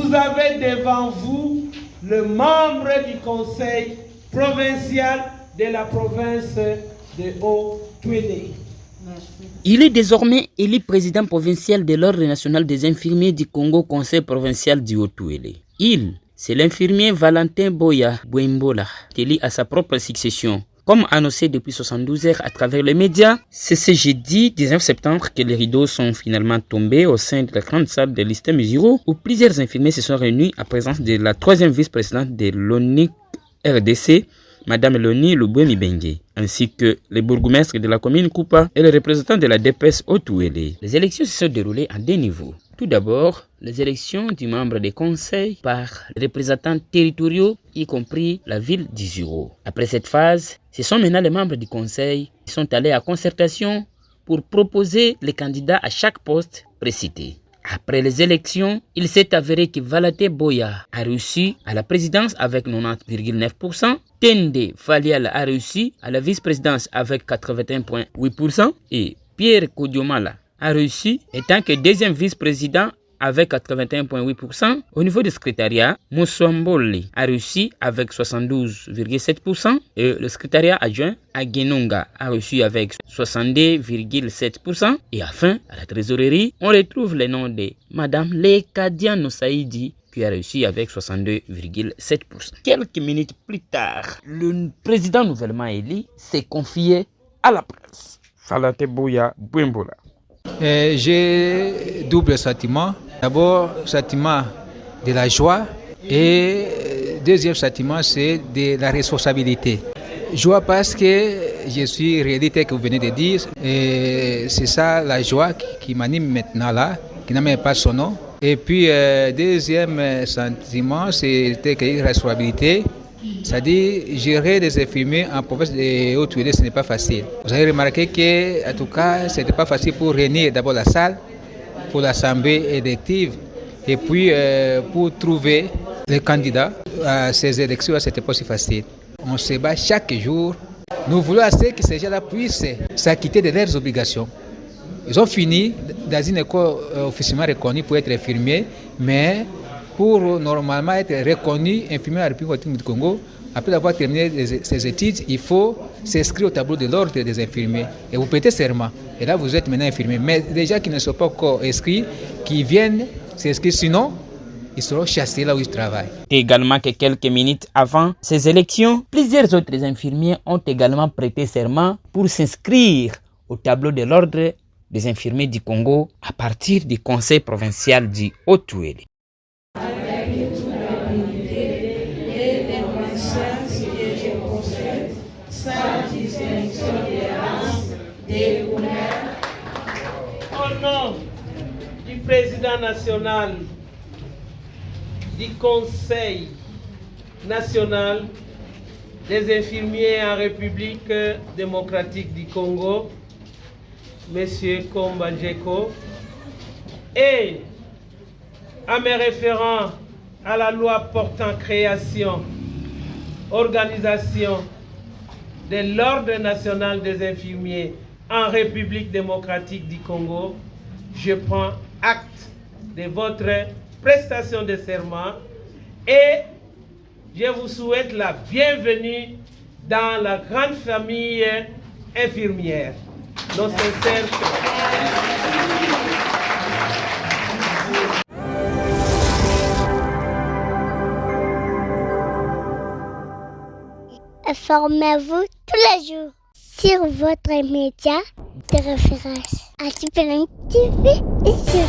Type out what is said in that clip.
vous avez devant vous le membre du conseil provincial de la province de Haut-Touélé. Il est désormais élu président provincial de l'Ordre national des infirmiers du Congo, conseil provincial du Haut-Touélé. C'est l'infirmier Valentin Boya Bouembola, élu à sa propre succession. Comme annoncé depuis 72 heures à travers les médias, c'est ce jeudi 19 septembre que les rideaux sont finalement tombés au sein de la grande salle de l'Isthme Miziro, où plusieurs infirmiers se sont réunis en présence de la troisième vice-présidente de l'ONU RDC, Madame Loni Lubwemi Bengue, ainsi que les bourgmestres de la commune Koupa et les représentants de la DPS Haut-Touélé. Les élections se sont déroulées en deux niveaux. Tout d'abord, les élections du membre des conseils par les représentants territoriaux, y compris la ville d'Iziro. Après cette phase, ce sont maintenant les membres du conseil qui sont allés à concertation pour proposer les candidats à chaque poste précité. Après les élections, il s'est avéré que Valentin Boya a réussi à la présidence avec 90,9%, Tende Falial a réussi à la vice-présidence avec 81,8% et Pierre Kodiomala a réussi étant que deuxième vice-président avec 81,8%. Au niveau du secrétariat, Moussamboli a réussi avec 72,7% et le secrétariat adjoint Agenonga a réussi avec 62,7%. Et enfin, à la trésorerie, on retrouve les noms de Madame Lekadiano Saïdi qui a réussi avec 62,7%. Quelques minutes plus tard, le président nouvellement élu s'est confié à la presse. Valentin Boya Bouembola. J'ai double sentiment. D'abord, sentiment de la joie et deuxième sentiment, c'est de la responsabilité. Joie parce que je suis réalité que vous venez de dire et c'est ça la joie qui m'anime maintenant là, qui n'a même pas son nom. Et puis, deuxième sentiment, c'était une responsabilité. C'est-à-dire, gérer des infirmiers en province de Haut-Touélé, ce n'est pas facile. Vous avez remarqué que, en tout cas, ce n'était pas facile pour réunir d'abord la salle, pour l'assemblée élective, et puis pour trouver les candidats à ces élections, ce n'était pas si facile. On se bat chaque jour. Nous voulons assez que ces gens-là puissent s'acquitter de leurs obligations. Ils ont fini dans une école officiellement reconnue pour être infirmiers, mais pour normalement être reconnu infirmier à la République du Congo, après avoir terminé ses études, il faut s'inscrire au tableau de l'ordre des infirmiers. Et vous prêtez serment. Et là, vous êtes maintenant infirmier. Mais les gens qui ne sont pas encore inscrits, qui viennent s'inscrire, sinon, ils seront chassés là où ils travaillent. Également que quelques minutes avant ces élections, plusieurs autres infirmiers ont également prêté serment pour s'inscrire au tableau de l'ordre des infirmiers du Congo à partir du conseil provincial du Haut-Touélé. Au nom du président national du Conseil national des infirmiers en République démocratique du Congo, M. Komba Njeko, et à mes référents à la loi portant création, organisation de l'Ordre national des infirmiers en République démocratique du Congo, je prends acte de votre prestation de serment et je vous souhaite la bienvenue dans la grande famille infirmière. Nos sincères Informez-vous tous les jours sur votre média de référence. ATPLM TV et sur